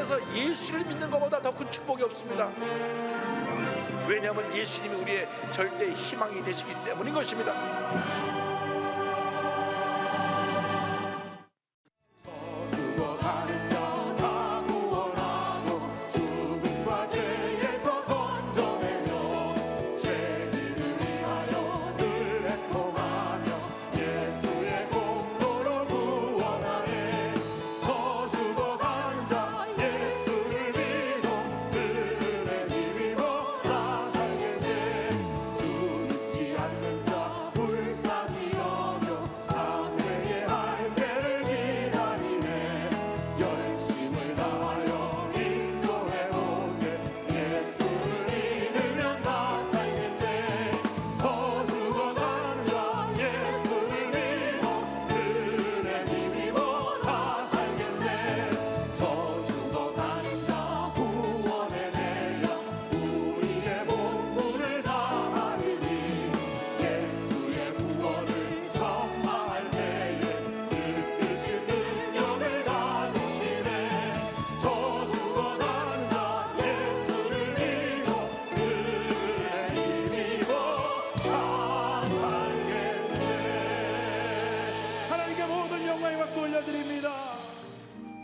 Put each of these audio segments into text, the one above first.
세상에서 예수를 믿는 것보다 더 큰 축복이 없습니다. 왜냐하면 예수님이 우리의 절대 희망이 되시기 때문인 것입니다.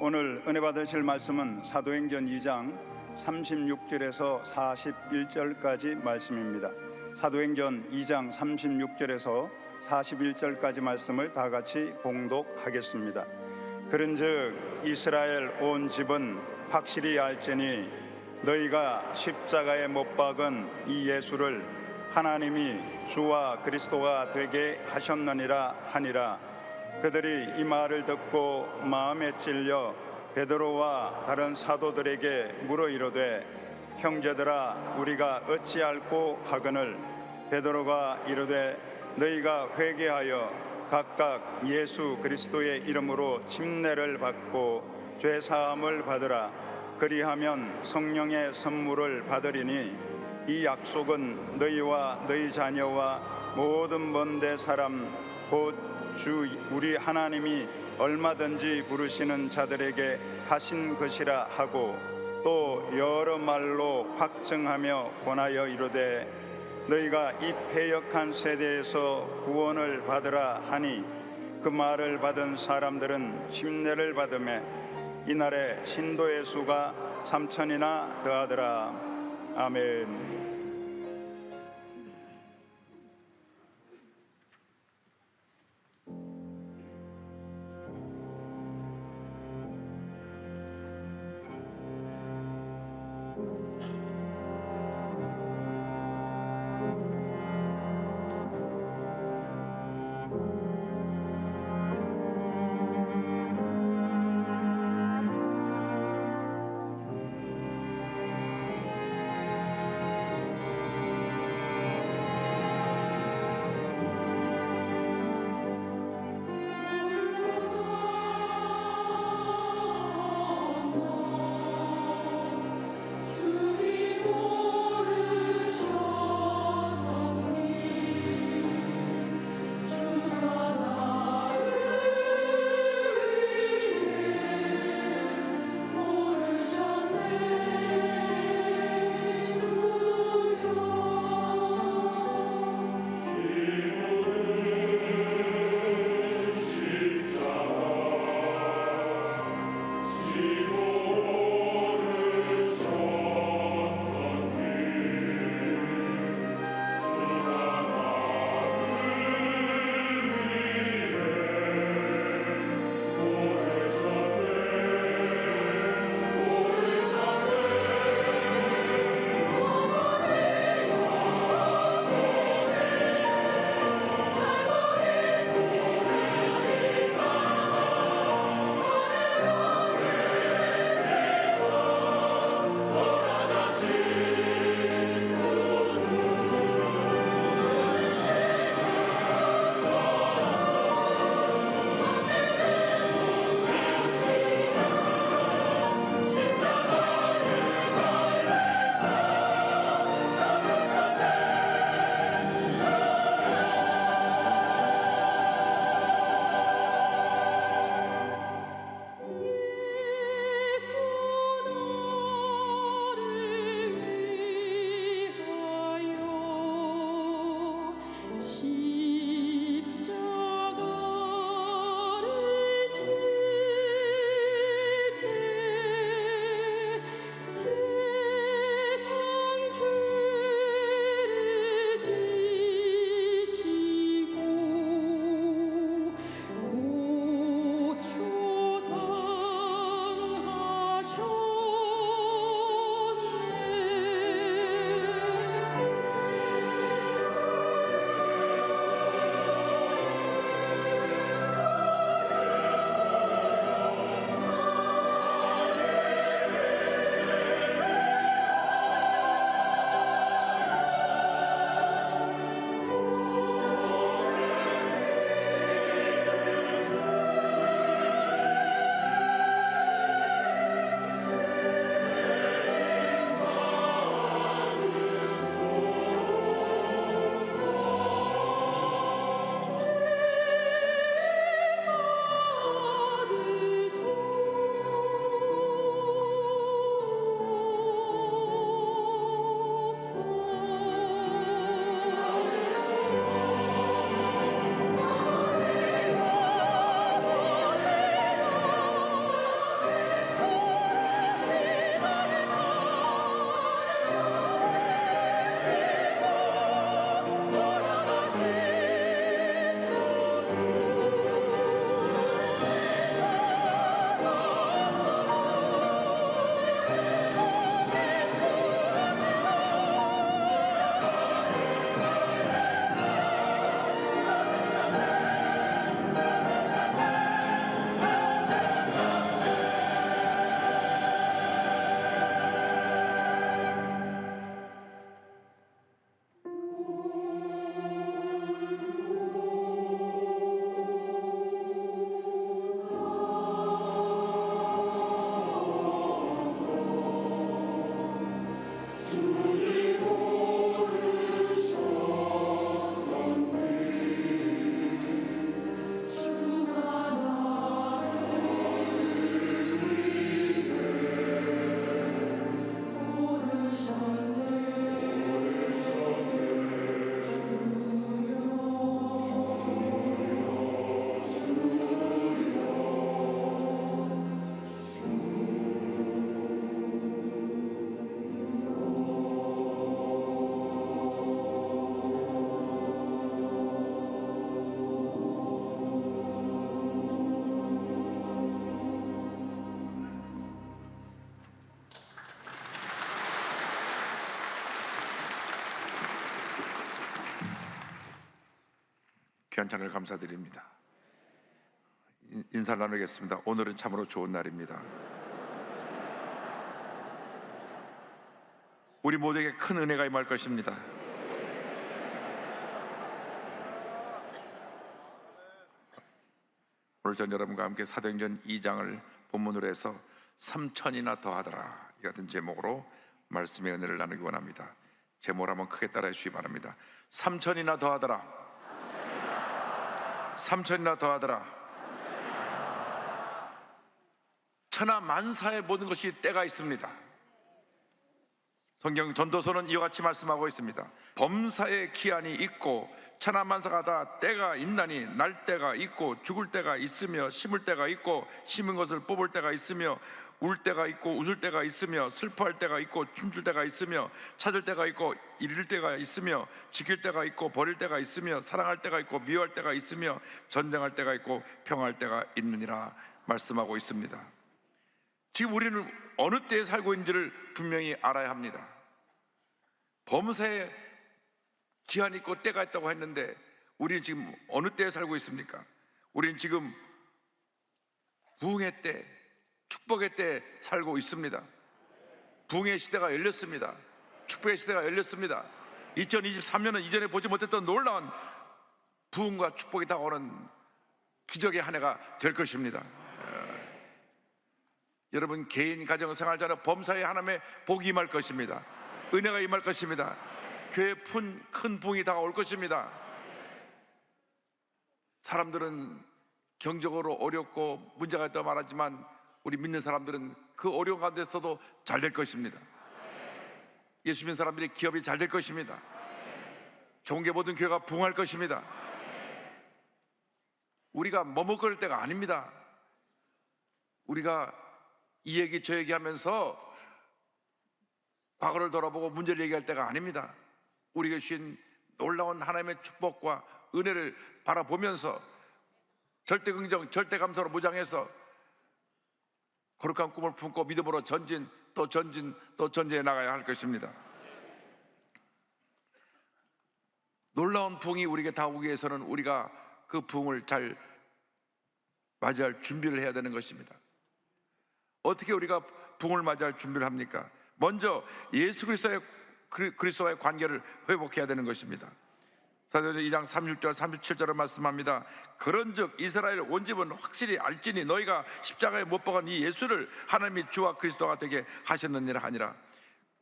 오늘 은혜 받으실 말씀은 사도행전 2장 36절에서 41절까지 말씀입니다. 사도행전 2장 36절에서 41절까지 말씀을 다 같이 봉독하겠습니다. 그런즉 이스라엘 온 집은 확실히 알지니 너희가 십자가에 못 박은 이 예수를 하나님이 주와 그리스도가 되게 하셨느니라 하니라. 그들이 이 말을 듣고 마음에 찔려 베드로와 다른 사도들에게 물어 이르되 형제들아 우리가 어찌할꼬 하거늘. 베드로가 이르되 너희가 회개하여 각각 예수 그리스도의 이름으로 침례를 받고 죄 사함을 받으라. 그리하면 성령의 선물을 받으리니 이 약속은 너희와 너희 자녀와 모든 먼데 사람 곧 주 우리 하나님이 얼마든지 부르시는 자들에게 하신 것이라 하고 또 여러 말로 확증하며 권하여 이르되 너희가 이 패역한 세대에서 구원을 받으라 하니 그 말을 받은 사람들은 침례를 받으매 이날에 신도의 수가 3,000이나 더하더라. 아멘. 귀한 찬양을 감사드립니다. 인사를 나누겠습니다. 오늘은 참으로 좋은 날입니다. 우리 모두에게 큰 은혜가 임할 것입니다. 오늘 전 여러분과 함께 사도행전 2장을 본문으로 해서 3천이나 더하더라, 이 같은 제목으로 말씀의 은혜를 나누기 원합니다. 제목을 한번 크게 따라해 주시기 바랍니다. 3천이나 더하더라, 3천이나 더하더라. 천하 만사의 모든 것이 때가 있습니다. 성경 전도서는 이와 같이 말씀하고 있습니다. 범사의 기한이 있고 천하 만사가 다 때가 있나니 날 때가 있고 죽을 때가 있으며 심을 때가 있고 심은 것을 뽑을 때가 있으며 울 때가 있고 웃을 때가 있으며 슬퍼할 때가 있고 춤출 때가 있으며 찾을 때가 있고 잃을 때가 있으며 지킬 때가 있고 버릴 때가 있으며 사랑할 때가 있고 미워할 때가 있으며 전쟁할 때가 있고 평화할 때가 있느니라 말씀하고 있습니다. 지금 우리는 어느 때에 살고 있는지를 분명히 알아야 합니다. 범사에 기한이 있고 때가 있다고 했는데 우리는 지금 어느 때에 살고 있습니까? 우리는 지금 부흥의 때, 축복의 때에 살고 있습니다. 부흥의 시대가 열렸습니다. 축복의 시대가 열렸습니다. 2023년은 이전에 보지 못했던 놀라운 부흥과 축복이 다가오는 기적의 한 해가 될 것입니다. 여러분 개인, 가정, 생활자는 범사에 하나님의 복이 임할 것입니다. 은혜가 임할 것입니다. 교회에 큰 부흥이 다가올 것입니다. 사람들은 경제적으로 어렵고 문제가 있다고 말하지만 우리 믿는 사람들은 그 어려운 가운데서도 잘 될 것입니다. 예수 믿는 사람들이 기업이 잘 될 것입니다. 종교 모든 교회가 부흥할 것입니다. 우리가 머뭇거릴 때가 아닙니다. 우리가 이 얘기 저 얘기 하면서 과거를 돌아보고 문제를 얘기할 때가 아닙니다. 우리에게 주신 놀라운 하나님의 축복과 은혜를 바라보면서 절대 긍정, 절대 감사로 무장해서 거룩한 꿈을 품고 믿음으로 전진 또 전진 또 전진해 나가야 할 것입니다. 놀라운 부흥이 우리에게 다가오기 위해서는 우리가 그 부흥을 잘 맞이할 준비를 해야 되는 것입니다. 어떻게 우리가 부흥을 맞이할 준비를 합니까? 먼저 예수 그리스도와의 관계를 회복해야 되는 것입니다. 사도행전 2장 36절 37절을 말씀합니다. 그런즉 이스라엘 온 집은 확실히 알지니 너희가 십자가에 못 박은 이 예수를 하나님이 주와 그리스도가 되게 하셨느니라 하니라.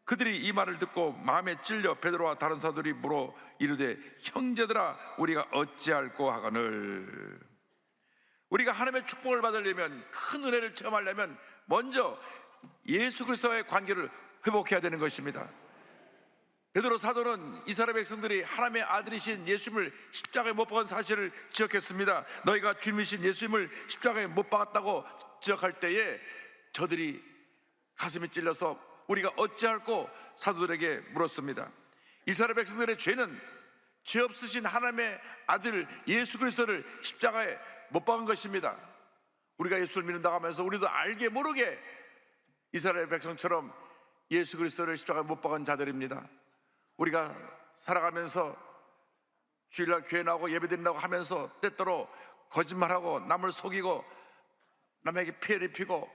그들이 이 말을 듣고 마음에 찔려 베드로와 다른 사도들이 물어 이르되 형제들아 우리가 어찌할꼬 하거늘. 우리가 하나님의 축복을 받으려면, 큰 은혜를 체험하려면 먼저 예수 그리스도와의 관계를 회복해야 되는 것입니다. 베드로 사도는 이스라엘 백성들이 하나님의 아들이신 예수님을 십자가에 못 박은 사실을 지적했습니다. 너희가 주님이신 예수님을 십자가에 못 박았다고 지적할 때에 저들이 가슴이 찔려서 우리가 어찌할꼬 사도들에게 물었습니다. 이스라엘 백성들의 죄는 죄 없으신 하나님의 아들 예수 그리스도를 십자가에 못 박은 것입니다. 우리가 예수를 믿는다고 하면서 우리도 알게 모르게 이스라엘 백성처럼 예수 그리스도를 십자가에 못 박은 자들입니다. 우리가 살아가면서 주일날 교회 나오고 예배드린다고 하면서 때때로 거짓말하고 남을 속이고 남에게 피해를 입히고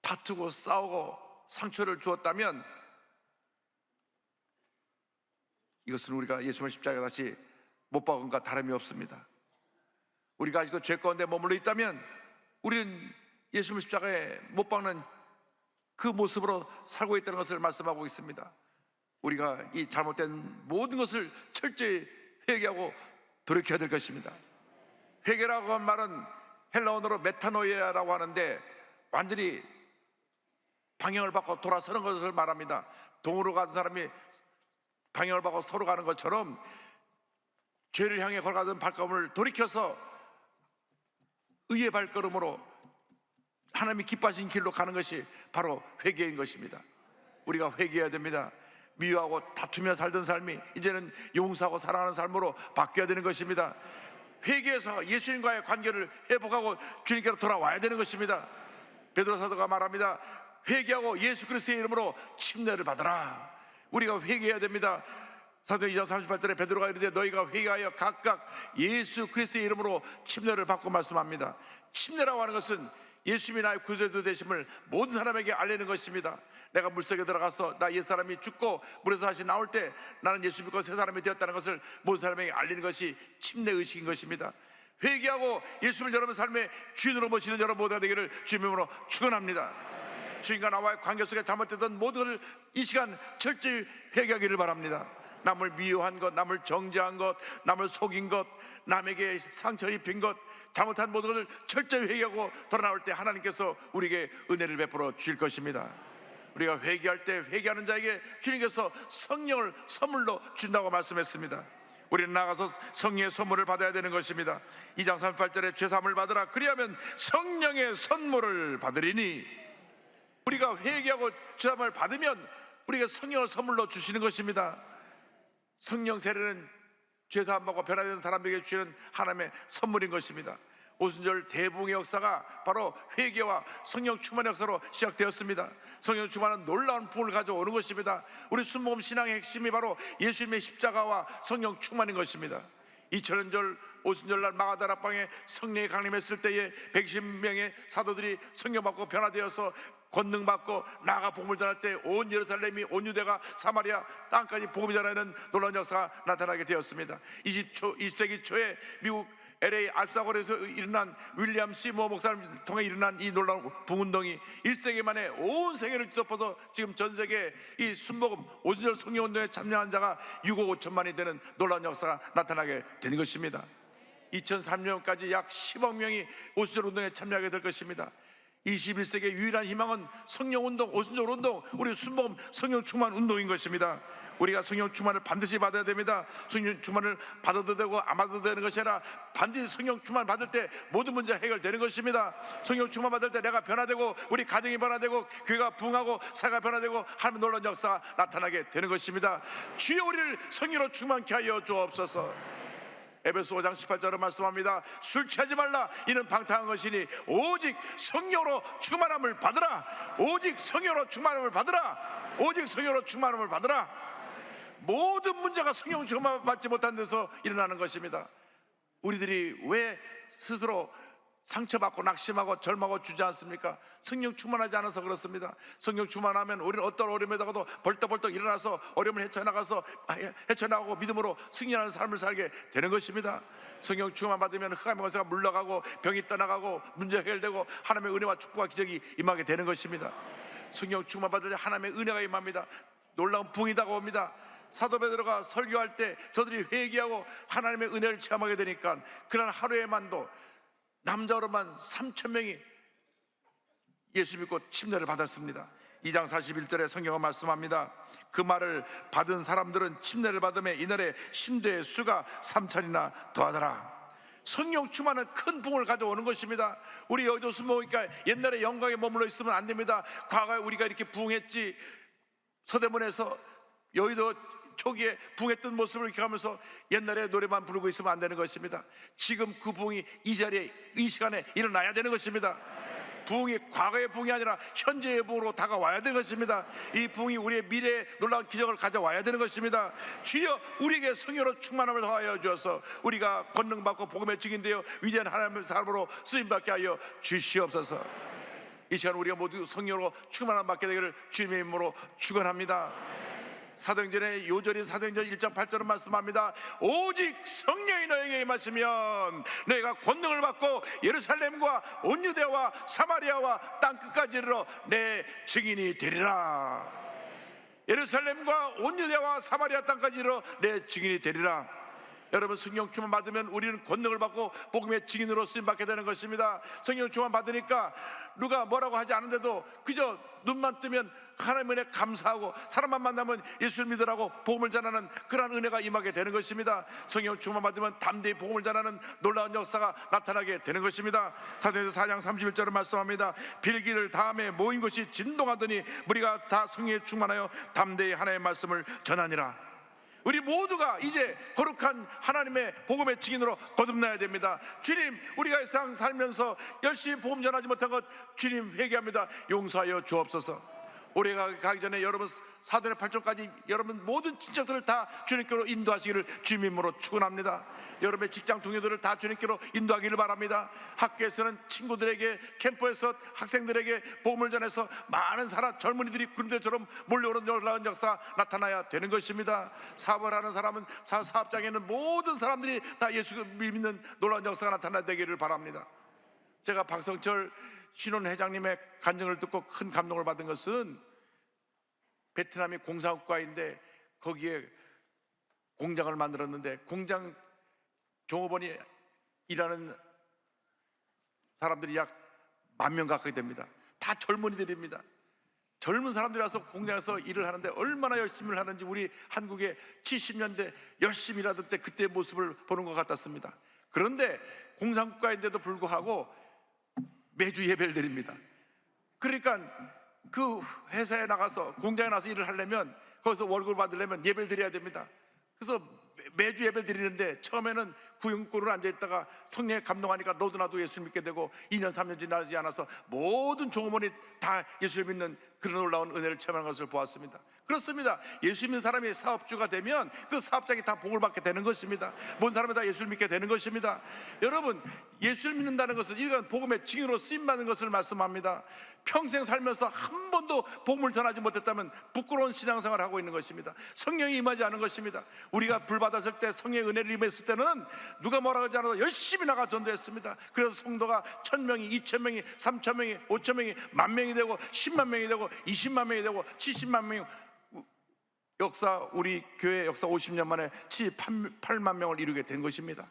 다투고 싸우고 상처를 주었다면 이것은 우리가 예수님을 십자가에 다시 못 박은 것과 다름이 없습니다. 우리가 아직도 죄 가운데 머물러 있다면 우리는 예수님을 십자가에 못 박는 그 모습으로 살고 있다는 것을 말씀하고 있습니다. 우리가 이 잘못된 모든 것을 철저히 회개하고 돌이켜야 될 것입니다. 회개라고 한 말은 헬라어로 메타노이아라고 하는데 완전히 방향을 바꿔 돌아서는 것을 말합니다. 동으로 가는 사람이 방향을 바꿔 서로 가는 것처럼 죄를 향해 걸어가던 발걸음을 돌이켜서 의의 발걸음으로 하나님이 기뻐하신 길로 가는 것이 바로 회개인 것입니다. 우리가 회개해야 됩니다. 미워하고 다투며 살던 삶이 이제는 용서하고 사랑하는 삶으로 바뀌어야 되는 것입니다. 회개해서 예수님과의 관계를 회복하고 주님께로 돌아와야 되는 것입니다. 베드로 사도가 말합니다. 회개하고 예수 그리스도의 이름으로 침례를 받으라. 우리가 회개해야 됩니다. 사도행 2장 38절에 베드로가 이르되 너희가 회개하여 각각 예수 그리스도의 이름으로 침례를 받고 말씀합니다. 침례라고 하는 것은 예수님이 나의 구세주 되심을 모든 사람에게 알리는 것입니다. 내가 물속에 들어가서 나 옛사람이 죽고 물에서 다시 나올 때 나는 예수 믿고 새 사람이 되었다는 것을 모든 사람에게 알리는 것이 침례 의식인 것입니다. 회개하고 예수를 여러분 삶의 주인으로 모시는 여러분 모두가 되기를 주님으로 축원합니다. 주인과 나와의 관계 속에 잘못됐던 모든 것을 이 시간 철저히 회개하기를 바랍니다. 남을 미워한 것, 남을 정죄한 것, 남을 속인 것, 남에게 상처 입힌 것, 잘못한 모든 것을 철저히 회개하고 돌아나올 때 하나님께서 우리에게 은혜를 베풀어 주실 것입니다. 우리가 회개할 때 회개하는 자에게 주님께서 성령을 선물로 준다고 말씀했습니다. 우리는 나가서 성령의 선물을 받아야 되는 것입니다. 2장 38절에 죄사함을 받으라 그리하면 성령의 선물을 받으리니, 우리가 회개하고 죄사함을 받으면 우리가 성령을 선물로 주시는 것입니다. 성령 세례는 죄사함 받고 변화된 사람에게 주시는 하나님의 선물인 것입니다. 오순절 대붕의 역사가 바로 회개와 성령 충만의 역사로 시작되었습니다. 성령 충만은 놀라운 부흥을 가져오는 것입니다. 우리 순복음 신앙의 핵심이 바로 예수님의 십자가와 성령 충만인 것입니다. 2000년 전 오순절날 마가다락방에 성령이 강림했을 때에 120명의 사도들이 성령 받고 변화되어서 권능 받고 나아가 복음을 전할 때 온 예루살렘이, 온 유대가, 사마리아 땅까지 복음을 전하는 놀라운 역사가 나타나게 되었습니다. 20세기 초에 미국 LA 압사골에서 일어난 윌리엄 시모 목사를 통해 일어난 이 놀라운 부흥운동이 1세기 만에 온 세계를 뒤덮어서 지금 전 세계 이 순복음 오순절 성령운동에 참여한 자가 6억 5천만이 되는 놀라운 역사가 나타나게 되는 것입니다. 2003년까지 약 10억 명이 오순절 운동에 참여하게 될 것입니다. 21세기의 유일한 희망은 성령운동, 오순절 운동, 우리 순복음 성령 충만 운동인 것입니다. 우리가 성령 충만을 반드시 받아야 됩니다. 성령 충만을 받아도 되고 안 받아도 되는 것이 아니라 반드시 성령 충만 받을 때 모든 문제 해결되는 것입니다. 성령 충만 받을 때 내가 변화되고 우리 가정이 변화되고 교회가 부흥하고 사회가 변화되고 하나님의 놀라운 역사가 나타나게 되는 것입니다. 주여 우리를 성령으로 충만케 하여 주옵소서. 에베소 5장 18절을 말씀합니다. 술 취하지 말라, 이는 방탕한 것이니 오직 성령으로 충만함을 받으라. 오직 성령으로 충만함을 받으라. 오직 성령으로 충만함을 받으라. 모든 문제가 성령 충만 받지 못한 데서 일어나는 것입니다. 우리들이 왜 스스로 상처받고 낙심하고 절망하고 주지 않습니까? 성령 충만하지 않아서 그렇습니다. 성령 충만하면 우리는 어떤 어려움에다가도 벌떡벌떡 일어나서 어려움을 헤쳐나가고 믿음으로 승리하는 삶을 살게 되는 것입니다. 성령 충만 받으면 흑암의 권세가 물러가고 병이 떠나가고 문제 해결되고 하나님의 은혜와 축복과 기적이 임하게 되는 것입니다. 성령 충만 받을 때 하나님의 은혜가 임합니다. 놀라운 부흥이 다가옵니다. 사도 베드로가 설교할 때 저들이 회개하고 하나님의 은혜를 체험하게 되니까 그날 하루에만도 남자로만 3,000명이 예수 믿고 침례를 받았습니다. 2장 41절에 성경은 말씀합니다. 그 말을 받은 사람들은 침례를 받음에 이날에 신대의 수가 3,000이나 더하더라. 성령 충만은 큰 부흥을 가져오는 것입니다. 우리 여의도 순복음이니까 옛날에 영광에 머물러 있으면 안 됩니다. 과거에 우리가 이렇게 부흥했지, 서대문에서 여의도 초기에 부흥했던 모습을 기억하면서 옛날에 노래만 부르고 있으면 안 되는 것입니다. 지금 그 부흥이 이 자리에, 이 시간에 일어나야 되는 것입니다. 부흥이 과거의 부흥이 아니라 현재의 부흥으로 다가와야 되는 것입니다. 이 부흥이 우리의 미래의 놀라운 기적을 가져와야 되는 것입니다. 주여 우리에게 성령으로 충만함을 더하여 주어서 우리가 권능받고 복음의 증인되어 위대한 하나님의 사람으로 쓰임받게 하여 주시옵소서. 이 시간 우리가 모두 성령으로 충만함 받게 되기를 주님의 이름으로 축원합니다. 사도행전의 요절인 사도행전 1장 8절은 말씀합니다. 오직 성령이 너에게 임하시면 너희가 권능을 받고 예루살렘과 온 유대와 사마리아와 땅끝까지 이르러 내 증인이 되리라. 예루살렘과 온 유대와 사마리아 땅까지 이르러 내 증인이 되리라. 여러분, 성령 충만 받으면 우리는 권능을 받고 복음의 증인으로 쓰임받게 되는 것입니다. 성령 충만 받으니까 누가 뭐라고 하지 않은데도 그저 눈만 뜨면 하나님의 은혜 감사하고 사람만 만나면 예수를 믿으라고 복음을 전하는 그러한 은혜가 임하게 되는 것입니다. 성령 충만 받으면 담대히 복음을 전하는 놀라운 역사가 나타나게 되는 것입니다. 사도행전 4장 31절을 말씀합니다. 빌기를 다음에 모인 것이 진동하더니 우리가 다 성령에 충만하여 담대히 하나님의 말씀을 전하니라. 우리 모두가 이제 거룩한 하나님의 복음의 증인으로 거듭나야 됩니다. 주님, 우리가 이 세상 살면서 열심히 복음 전하지 못한 것 주님 회개합니다. 용서하여 주옵소서. 올해가 가기 전에 여러분 사돈의 팔촌까지 여러분 모든 친척들을 다 주님께로 인도하시기를 주님으로 축원합니다. 여러분의 직장 동료들을 다 주님께로 인도하기를 바랍니다. 학교에서는 친구들에게, 캠프에서 학생들에게 복음을 전해서 많은 젊은이들이 구름대처럼 몰려오는 놀라운 역사 나타나야 되는 것입니다. 사업을 하는 사람은 사업장에 있는 모든 사람들이 다 예수를 믿는 놀라운 역사가 나타나야 되기를 바랍니다. 제가 박성철 신혼회장님의 간증을 듣고 큰 감동을 받은 것은 베트남이 공사국가인데 거기에 공장을 만들었는데 공장 종업원이 일하는 사람들이 약 10,000명 가까이 됩니다. 다 젊은이들입니다. 젊은 사람들이 와서 공장에서 일을 하는데 얼마나 열심히 하는지 우리 한국의 70년대 열심히 일하던 때 그때의 모습을 보는 것 같았습니다. 그런데 공산국가인데도 불구하고 매주 예배를 드립니다. 그러니까 그 회사에 나가서 공장에 나가서 일을 하려면 거기서 월급을 받으려면 예배를 드려야 됩니다. 그래서 매주 예배를 드리는데 처음에는 구역구로 앉아있다가 성령에 감동하니까 너도 나도 예수 믿게 되고 2년 3년 지나지 않아서 모든 종업원이 다 예수를 믿는 그런 놀라운 은혜를 체험하는 것을 보았습니다. 그렇습니다. 예수 믿는 사람이 사업주가 되면 그 사업장이 다 복을 받게 되는 것입니다. 모든 사람이 다 예수를 믿게 되는 것입니다. 여러분, 예수를 믿는다는 것은 이건 복음의 증인으로 쓰임받는 것을 말씀합니다. 평생 살면서 한 번도 복음을 전하지 못했다면 부끄러운 신앙생활을 하고 있는 것입니다. 성령이 임하지 않은 것입니다. 우리가 불 받았을 때 성령의 은혜를 임했을 때는 누가 뭐라고 하지 않아도 열심히 나가 전도했습니다. 그래서 성도가 1,000명이 2,000명이 3,000명이 5,000명이 10,000명이 되고 10만 명이 되고 20만 명이 되고 70만 명이 우리 교회 역사 50년 만에 78만 명을 이루게 된 것입니다.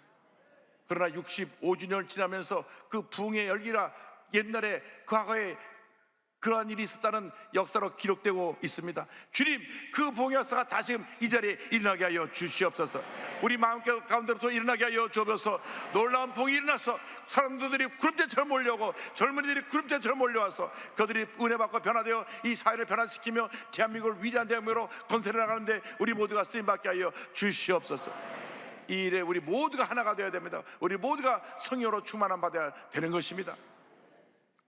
그러나 65주년을 지나면서 그 부흥의 열기라 옛날에 과거에 그러한 일이 있었다는 역사로 기록되고 있습니다. 주님, 그 부흥의 역사가 다시금 이 자리에 일어나게 하여 주시옵소서. 우리 마음 가운데로부터 일어나게 하여 주옵소서. 놀라운 부흥이 일어나서 사람들이 구름대처럼 몰려오고 젊은이들이 구름대처럼 몰려와서 그들이 은혜 받고 변화되어 이 사회를 변화시키며 대한민국을 위대한 대한민국으로 건설해 나가는데 우리 모두가 쓰임받게 하여 주시옵소서. 이 일에 우리 모두가 하나가 되어야 됩니다. 우리 모두가 성령으로 충만함 받아야 되는 것입니다.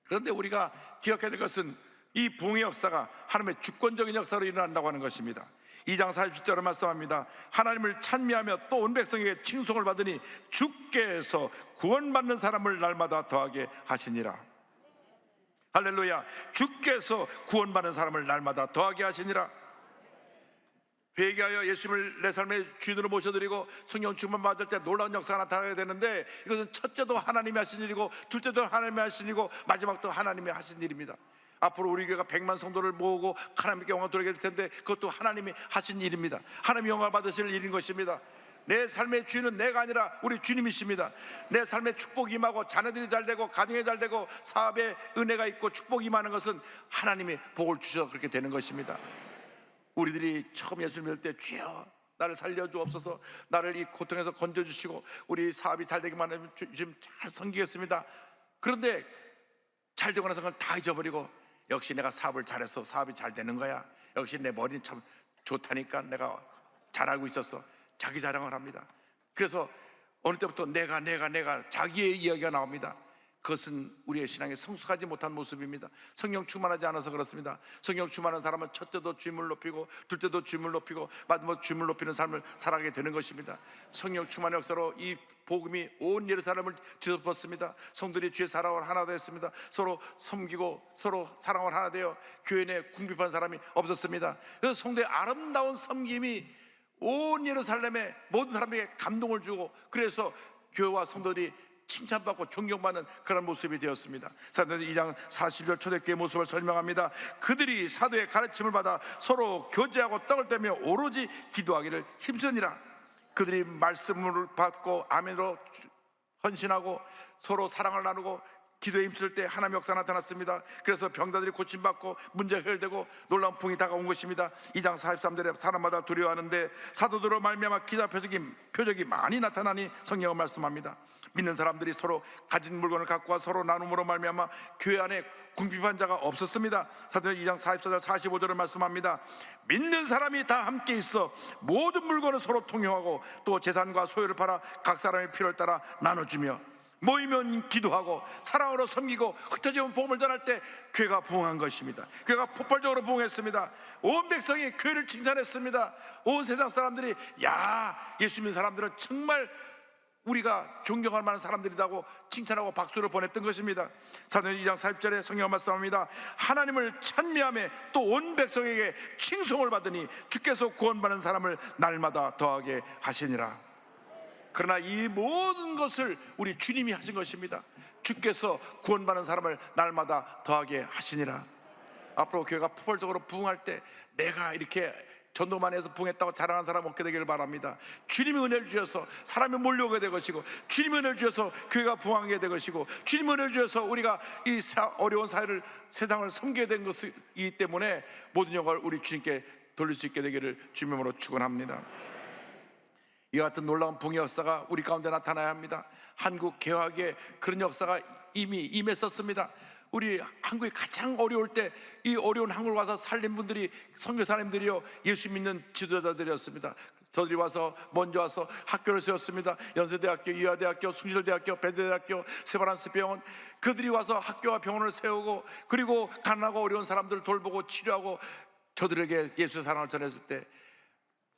그런데 우리가 기억해야 될 것은 이 부흥의 역사가 하나님의 주권적인 역사로 일어난다고 하는 것입니다. 2장 40절을 말씀합니다. 하나님을 찬미하며 또 온 백성에게 칭송을 받으니 주께서 구원받는 사람을 날마다 더하게 하시니라. 할렐루야. 주께서 구원받는 사람을 날마다 더하게 하시니라. 회개하여 예수님을 내 삶의 주인으로 모셔드리고 성령 충만 받을 때 놀라운 역사가 나타나게 되는데 이것은 첫째도 하나님이 하신 일이고 둘째도 하나님이 하신 일이고 마지막도 하나님이 하신 일입니다. 앞으로 우리 교회가 100만 성도를 모으고 하나님께 영광 돌리게 될 텐데 그것도 하나님이 하신 일입니다. 하나님이 영광 받으실 일인 것입니다. 내 삶의 주인은 내가 아니라 우리 주님이십니다. 내 삶에 축복이 임하고 자녀들이 잘 되고 가정이 잘 되고 사업에 은혜가 있고 축복이 임하는 것은 하나님이 복을 주셔서 그렇게 되는 것입니다. 우리들이 처음 예수를 믿을 때 주여 나를 살려주옵소서, 나를 이 고통에서 건져주시고 우리 사업이 잘 되기만 하면 지금 잘 섬기겠습니다. 그런데 잘 되고 나서 그걸 다 잊어버리고 역시 내가 사업을 잘해서 사업이 잘 되는 거야, 역시 내 머리는 참 좋다니까 내가 잘 알고 있었어, 자기 자랑을 합니다. 그래서 어느 때부터 내가 자기의 이야기가 나옵니다. 그것은 우리의 신앙에 성숙하지 못한 모습입니다. 성령 충만하지 않아서 그렇습니다. 성령 충만한 사람은 첫째도 주님을 높이고 둘째도 주님을 높이고 마지막으로 주님을 높이는 삶을 살아가게 되는 것입니다. 성령 충만의 역사로 이 복음이 온 예루살렘을 뒤덮었습니다. 성들이 주의 사랑을 하나 되었습니다. 서로 섬기고 서로 사랑을 하나 되어 교회 내 궁핍한 사람이 없었습니다. 그래서 성도의 아름다운 섬김이 온 예루살렘의 모든 사람에게 감동을 주고 그래서 교회와 성도들이 칭찬받고 존경받는 그런 모습이 되었습니다. 사도행전 2장 40절 초대교회의 모습을 설명합니다. 그들이 사도의 가르침을 받아 서로 교제하고 떡을 떼며 오로지 기도하기를 힘쓰니라. 그들이 말씀을 받고 아멘으로 헌신하고 서로 사랑을 나누고 기도에 힘쓸 때 하나님의 역사 나타났습니다. 그래서 병자들이 고침받고 문제가 해결되고 놀라운 풍이 다가온 것입니다. 2장 43절에 사람마다 두려워하는데 사도들로 말미암아 기다 표적이 많이 나타나니 성경은 말씀합니다. 믿는 사람들이 서로 가진 물건을 갖고 와 서로 나눔으로 말미암아 교회 안에 궁핍한 자가 없었습니다. 사도행전 2장 44절 45절을 말씀합니다. 믿는 사람이 다 함께 있어 모든 물건을 서로 통용하고 또 재산과 소유를 팔아 각 사람의 필요를 따라 나눠주며 모이면 기도하고 사랑으로 섬기고 흩어지면 복음을 전할 때 교회가 부흥한 것입니다. 교회가 폭발적으로 부흥했습니다. 온 백성이 교회를 칭찬했습니다. 온 세상 사람들이 야, 예수 믿는 사람들은 정말 우리가 존경할 만한 사람들이라고 칭찬하고 박수를 보냈던 것입니다. 사도행전 2장 40절에 성경 말씀합니다. 하나님을 찬미하며 또 온 백성에게 칭송을 받으니 주께서 구원받는 사람을 날마다 더하게 하시니라. 그러나 이 모든 것을 우리 주님이 하신 것입니다. 주께서 구원받는 사람을 날마다 더하게 하시니라. 앞으로 교회가 폭발적으로 부흥할 때 내가 이렇게 전도만 해서 부흥했다고 자랑하는 사람 없게 되기를 바랍니다. 주님이 은혜를 주셔서 사람이 몰려오게 될 것이고, 주님이 은혜를 주셔서 교회가 부흥하게 될 것이고, 주님이 은혜를 주셔서 우리가 이 어려운 사회를, 세상을 섬기게 된 것이기 때문에 모든 영광을 우리 주님께 돌릴 수 있게 되기를 주님으로 축원합니다. 이와 같은 놀라운 부흥의 역사가 우리 가운데 나타나야 합니다. 한국 개화의 그런 역사가 이미 임했었습니다. 우리 한국이 가장 어려울 때 이 어려운 한국을 와서 살린 분들이 선교사님들이요, 예수 믿는 지도자들이었습니다. 저들이 와서 먼저 와서 학교를 세웠습니다. 연세대학교, 이화대학교, 숭실대학교, 배대대학교, 세바란스 병원, 그들이 와서 학교와 병원을 세우고, 그리고 가난하고 어려운 사람들을 돌보고 치료하고 저들에게 예수의 사랑을 전했을 때,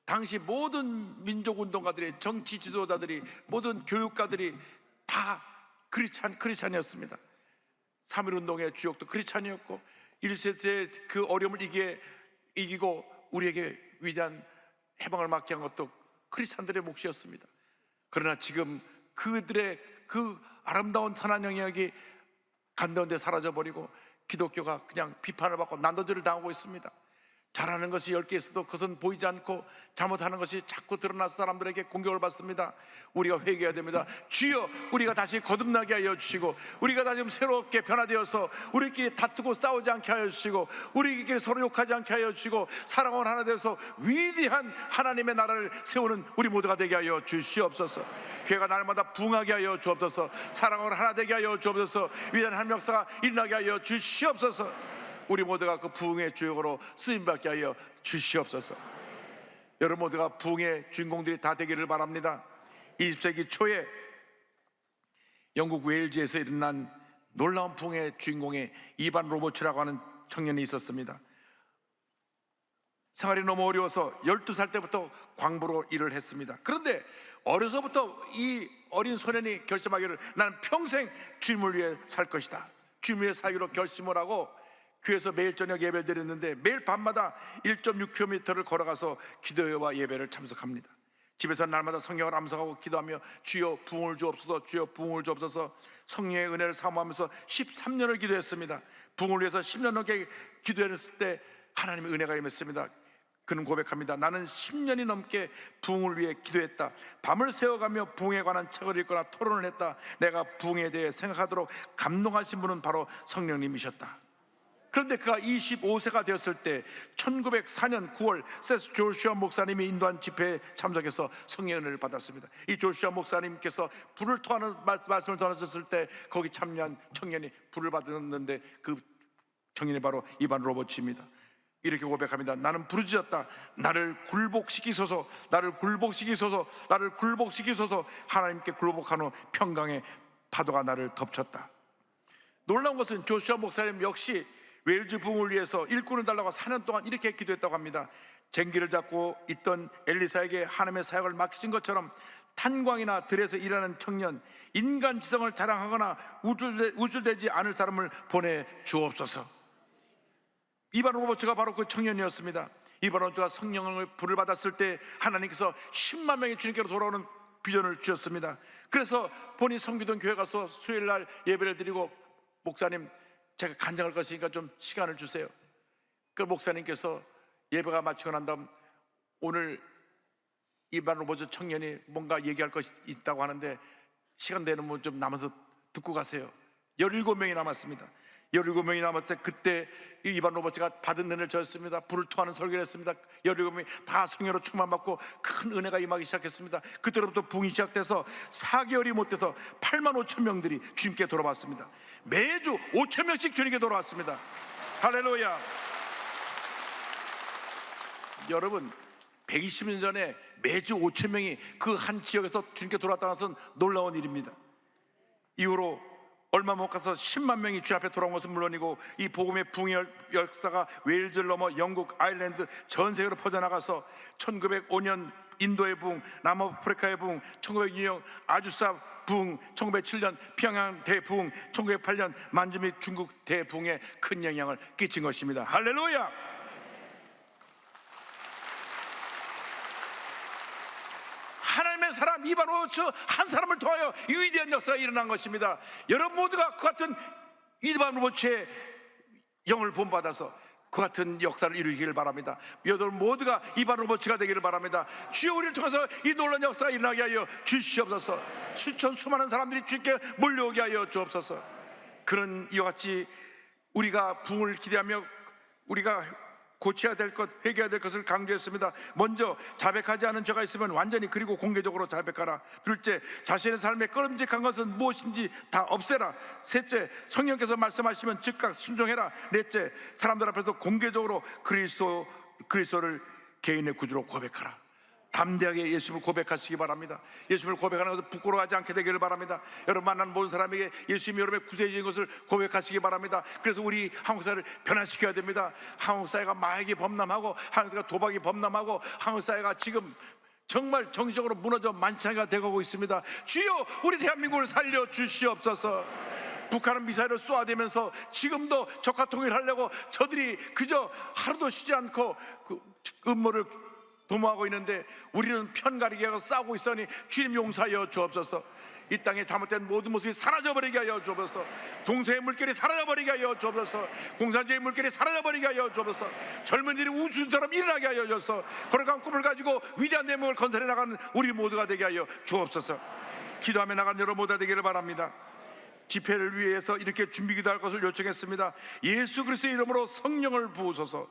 당시 모든 민족운동가들이, 정치 지도자들이, 모든 교육가들이 다 크리스찬이었습니다. 3.1운동의 주역도 크리스찬이었고, 1세기의 그 어려움을 이기고 우리에게 위대한 해방을 맡게 한 것도 크리스찬들의 몫이었습니다. 그러나 지금 그들의 그 아름다운 선한 영역이 간다운데 사라져버리고 기독교가 그냥 비판을 받고 난도질을 당하고 있습니다. 잘하는 것이 10개 있어도 그것은 보이지 않고 잘못하는 것이 자꾸 드러나서 사람들에게 공격을 받습니다. 우리가 회개해야 됩니다. 주여, 우리가 다시 거듭나게 하여 주시고, 우리가 다시 새롭게 변화되어서 우리끼리 다투고 싸우지 않게 하여 주시고, 우리끼리 서로 욕하지 않게 하여 주시고, 사랑은 하나 되어서 위대한 하나님의 나라를 세우는 우리 모두가 되게 하여 주시옵소서. 교회가 날마다 부흥하게 하여 주옵소서. 사랑은 하나 되게 하여 주옵소서. 위대한 하나님의 역사가 일어나게 하여 주시옵소서. 우리 모두가 그 부흥의 주역으로 쓰임받게 하여 주시옵소서. 여러분 모두가 부흥의 주인공들이 다 되기를 바랍니다. 20세기 초에 영국 웨일즈에서 일어난 놀라운 부흥의 주인공의 이반 로버츠라고 하는 청년이 있었습니다. 생활이 너무 어려워서 12살 때부터 광부로 일을 했습니다. 그런데 어려서부터 이 어린 소년이 결심하기를, 나는 평생 주님을 위해 살 것이다, 주님을 위해 살기로 결심을 하고 교회에서 매일 저녁 예배를 드렸는데 매일 밤마다 1.6km를 걸어가서 기도회와 예배를 참석합니다. 집에서 날마다 성경을 암송하고 기도하며 주여 부흥을 주옵소서, 주여 부흥을 주옵소서, 성령의 은혜를 사모하면서 13년을 기도했습니다. 부흥을 위해서 10년 넘게 기도했을 때 하나님의 은혜가 임했습니다. 그는 고백합니다. 나는 10년이 넘게 부흥을 위해 기도했다. 밤을 새워가며 부흥에 관한 책을 읽거나 토론을 했다. 내가 부흥에 대해 생각하도록 감동하신 분은 바로 성령님이셨다. 그런데 그가 25세가 되었을 때 1904년 9월 세스 조슈아 목사님이 인도한 집회에 참석해서 성령의 은혜를 받았습니다. 이 조슈아 목사님께서 불을 토하는 말씀을 전하셨을 때 거기 참여한 청년이 불을 받았는데 그 청년이 바로 이반 로버츠입니다. 이렇게 고백합니다. 나는 부르짖었다. 나를 굴복시키소서, 나를 굴복시키소서, 나를 굴복시키소서. 하나님께 굴복한 후 평강의 파도가 나를 덮쳤다. 놀라운 것은 조슈아 목사님 역시 웨일즈 부흥을 위해서 일꾼을 달라고 4년 동안 이렇게 기도했다고 합니다. 쟁기를 잡고 있던 엘리사에게 하나님의 사역을 맡기신 것처럼 탄광이나 들에서 일하는 청년, 인간 지성을 자랑하거나 우쭐대지 않을 사람을 보내 주옵소서. 이반 로버츠가 바로 그 청년이었습니다. 이반 로버츠가 성령을 불을 받았을 때 하나님께서 10만 명이 주님께로 돌아오는 비전을 주셨습니다. 그래서 본인이 섬기던 교회 가서 수요일날 예배를 드리고, 목사님 제가 간증할 것이니까 좀 시간을 주세요. 그 목사님께서 예배가 마치고 난 다음 오늘 이반 로버츠 청년이 뭔가 얘기할 것이 있다고 하는데 시간 되면 좀 남아서 듣고 가세요. 17명이 남았습니다. 17명이 남았을 때 그때 이 이반 로버츠가 받은 은혜를 저였습니다. 불을 토하는 설교를 했습니다. 17명이 다 성령으로 충만받고 큰 은혜가 임하기 시작했습니다. 그때로부터 부흥이 시작돼서 4개월이 못 돼서 8만 5천 명들이 주님께 돌아왔습니다. 매주 5천 명씩 주님께 돌아왔습니다. 할렐루야. 여러분 120년 전에 매주 5천 명이 그 한 지역에서 주님께 돌아왔다는 것은 놀라운 일입니다. 이후로 얼마 못 가서 10만 명이 주님 앞에 돌아온 것은 물론이고, 이 복음의 붕의 역사가 웨일즈를 넘어 영국, 아일랜드 전 세계로 퍼져나가서 1905년 인도의 붕, 남아프리카의 붕, 1906년 아주사 붕, 1907년 평양 대붕, 1908년 만주 및 중국 대붕에 큰 영향을 끼친 것입니다. 할렐루야! 하나님의 사람 이바노츠 한 사람을 통하여 이 위대한 역사가 일어난 것입니다. 여러분 모두가 그 같은 이바노츠의 영을 본받아서 그 같은 역사를 이루기를 바랍니다. 여러분 모두가 이바노츠가 되기를 바랍니다. 주여 우리를 통해서 이 놀라운 역사가 일어나게 하여 주시옵소서. 수천 수많은 사람들이 주께 몰려오게 하여 주옵소서. 그런 이와 같이 우리가 부흥을 기대하며 우리가 고쳐야 될 것, 회개해야 될 것을 강조했습니다. 먼저, 자백하지 않은 죄가 있으면 완전히 그리고 공개적으로 자백하라. 둘째, 자신의 삶에 꺼름직한 것은 무엇인지 다 없애라. 셋째, 성령께서 말씀하시면 즉각 순종해라. 넷째, 사람들 앞에서 공개적으로 그리스도를 개인의 구주로 고백하라. 담대하게 예수님을 고백하시기 바랍니다. 예수님을 고백하는 것을 부끄러워하지 않게 되기를 바랍니다. 여러분 만난 모든 사람에게 예수님이 여러분의 구세주인 것을 고백하시기 바랍니다. 그래서 우리 한국 사회를 변화시켜야 됩니다. 한국 사회가 마약이 범람하고, 한국 사회가 도박이 범람하고, 한국 사회가 지금 정말 정신적으로 무너져 만찬가 되고 있습니다. 주여 우리 대한민국을 살려 주시옵소서. 북한은 미사일을 쏘아대면서 지금도 적화 통일하려고 저들이 그저 하루도 쉬지 않고 그 음모를 도모하고 있는데, 우리는 편가르기 하고 싸우고 있으니 주님 용서하여 주옵소서. 이 땅에 잘못된 모든 모습이 사라져버리게 하여 주옵소서. 동서의 물결이 사라져버리게 하여 주옵소서. 공산주의 물결이 사라져버리게 하여 주옵소서. 젊은이들이 우주처럼 일어나게 하여 주옵소서. 거룩한 꿈을 가지고 위대한 대목을 건설해 나가는 우리 모두가 되게 하여 주옵소서. 기도하며 나가는 여러분 모두가 되기를 바랍니다. 집회를 위해서 이렇게 준비기도할 것을 요청했습니다. 예수 그리스도의 이름으로 성령을 부으소서.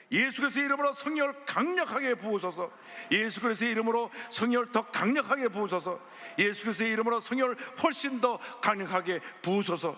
예수 그리스도의 이름으로 성령을 강력하게 부으소서. 예수 그리스도의 이름으로 성령을 더 강력하게 부으소서. 예수 그리스도의 이름으로 성령을 훨씬 더 강력하게 부으소서.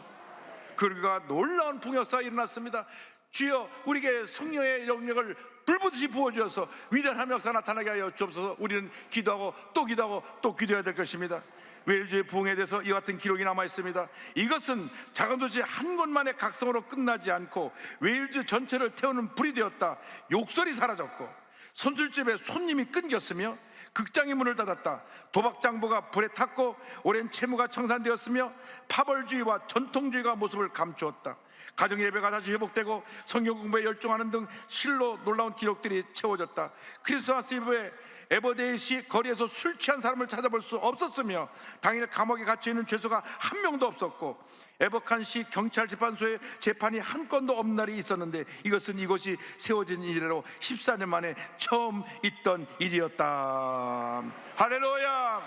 그러니까 놀라운 풍요사가 일어났습니다. 주여 우리에게 성령의 영역을 불부듯이 부어주어서 위대한 역사 나타나게 하여 주옵소서. 우리는 기도하고 또 기도하고 또 기도해야 될 것입니다. 웨일즈의 부흥에 대해서 이와 같은 기록이 남아 있습니다. 이것은 작은 도시 한 곳만의 각성으로 끝나지 않고 웨일즈 전체를 태우는 불이 되었다. 욕설이 사라졌고 선술집에 손님이 끊겼으며 극장의 문을 닫았다. 도박장부가 불에 탔고 오랜 채무가 청산되었으며 파벌주의와 전통주의가 모습을 감추었다. 가정예배가 다시 회복되고 성경 공부에 열중하는 등 실로 놀라운 기록들이 채워졌다. 크리스마스 이브에 에버데이시 거리에서 술 취한 사람을 찾아볼 수 없었으며 당일 감옥에 갇혀있는 죄수가 한 명도 없었고 에버칸시 경찰 재판소에 재판이 한 건도 없는 날이 있었는데 이것은 이곳이 세워진 이래로 14년 만에 처음 있던 일이었다. 할렐루야.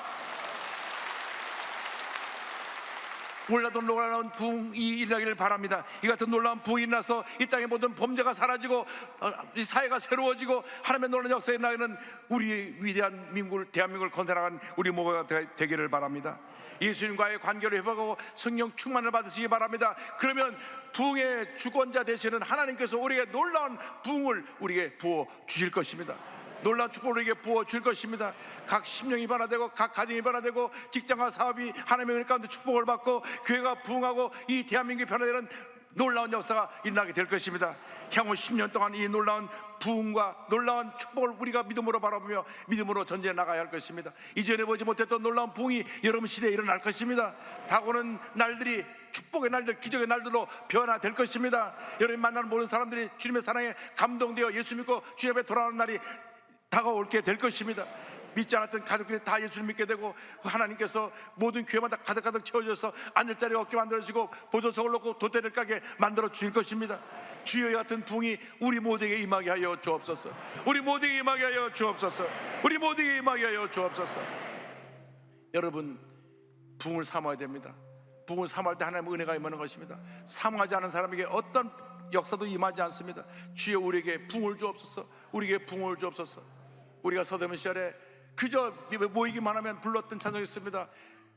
놀라운 놀라운 부흥이 일어나기를 바랍니다. 이 같은 놀라운 부흥이 일어나서 이 땅의 모든 범죄가 사라지고 이 사회가 새로워지고 하나님의 놀라운 역사에 나가는 우리 위대한 민국을 대한민국을 건설하는 우리 모두가 되기를 바랍니다. 예수님과의 관계를 회복하고 성령 충만을 받으시기 바랍니다. 그러면 부흥의 주권자 되시는 하나님께서 우리에게 놀라운 부흥을 우리에게 부어 주실 것입니다. 놀라운 축복을 우리에게 부어줄 것입니다. 각 심령이 변화되고 각 가정이 변화되고 직장과 사업이 하나님의 은혜 가운데 축복을 받고 교회가 부흥하고 이 대한민국이 변화되는 놀라운 역사가 일어나게 될 것입니다. 향후 10년 동안 이 놀라운 부흥과 놀라운 축복을 우리가 믿음으로 바라보며 믿음으로 전진해 나가야 할 것입니다. 이전에 보지 못했던 놀라운 부흥이 여러분 시대에 일어날 것입니다. 다가오는 날들이 축복의 날들, 기적의 날들로 변화될 것입니다. 여러분 만나는 모든 사람들이 주님의 사랑에 감동되어 예수 믿고 주님 앞에 돌아오는 날이 다가올게 될 것입니다. 믿지 않았던 가족들이 다 예수를 믿게 되고 하나님께서 모든 교회마다 가득가득 채워져서 앉을 자리가 없게 만들어지고 보조석을 놓고 돛대를 까게 만들어 주실 것입니다. 주여 같은 부흥이 우리 모두에게 임하게 하여 주옵소서. 우리 모두에게 임하게 하여 주옵소서. 우리 모두에게 임하게 하여 주옵소서. 여러분 부흥을 사모해야 됩니다. 부흥을 사모할 때 하나님의 은혜가 임하는 것입니다. 사모하지 않은 사람에게 어떤 역사도 임하지 않습니다. 주여 우리에게 부흥을 주옵소서. 우리에게 부흥을 주옵소서. 우리가 서대문 시절에 그저 모이기만 하면 불렀던 찬송이 있습니다.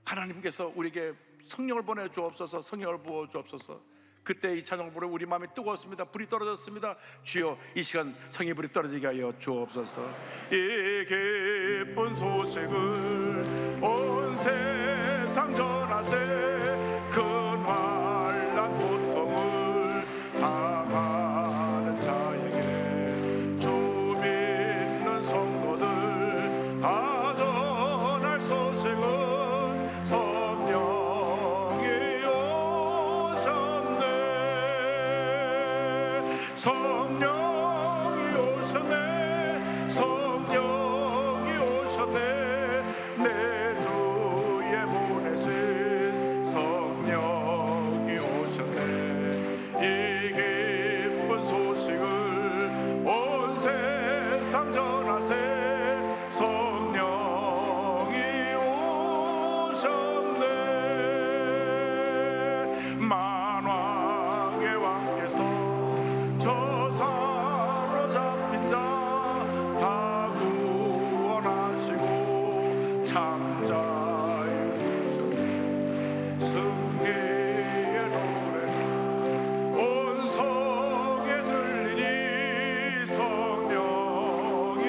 하나님께서 우리에게 성령을 보내 주옵소서. 성령을 부어 주옵소서. 그때 이 찬송을 부르며 우리 마음이 뜨거웠습니다. 불이 떨어졌습니다. 주여 이 시간 성의 불이 떨어지게 하여 주옵소서. 이 기쁜 소식을 온 세상 전하세. 큰 환난 고통을 당하는 자에게 주 믿는 성도들 다 전할 소식은 성령이 오셨네. 성령이 오셨네. 성령이 오셨네. 내 주에 보내신 성령이 오셨네. 이 기쁜 소식을 온 세상 전하세. 성령이 오셨네. 만왕의 왕께서 저 사로잡힌 자 다 구원하시고 참 자유 주셨네. 승리의 노래 온 성에 들리니 성령이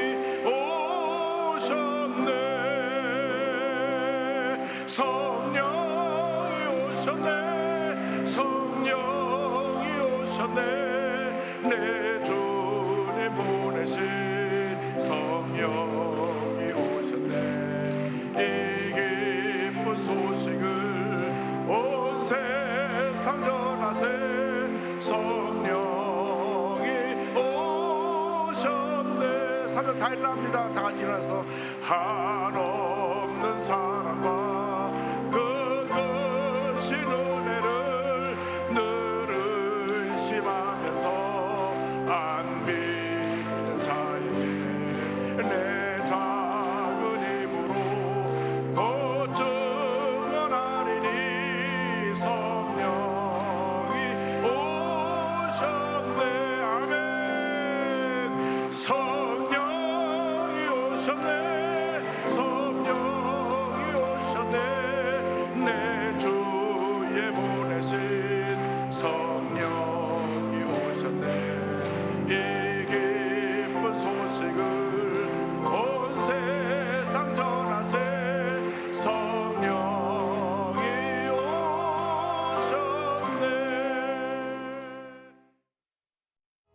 오셨네. 성령이 오셨네. 성령이 오셨네. 내 주님 보내신 성령이 오셨네. 이 기쁜 소식을 온 세상 전하세. 성령이 오셨네. 사명 다 일어납니다. 다 같이 일어나서 한없는 사랑과 그 크신 은혜를 늘 의심하면서 안 믿는 자에게 내 작은 힘으로 곧 증언하리니 성령이 오셨네. 아멘. 성령이 오셨네.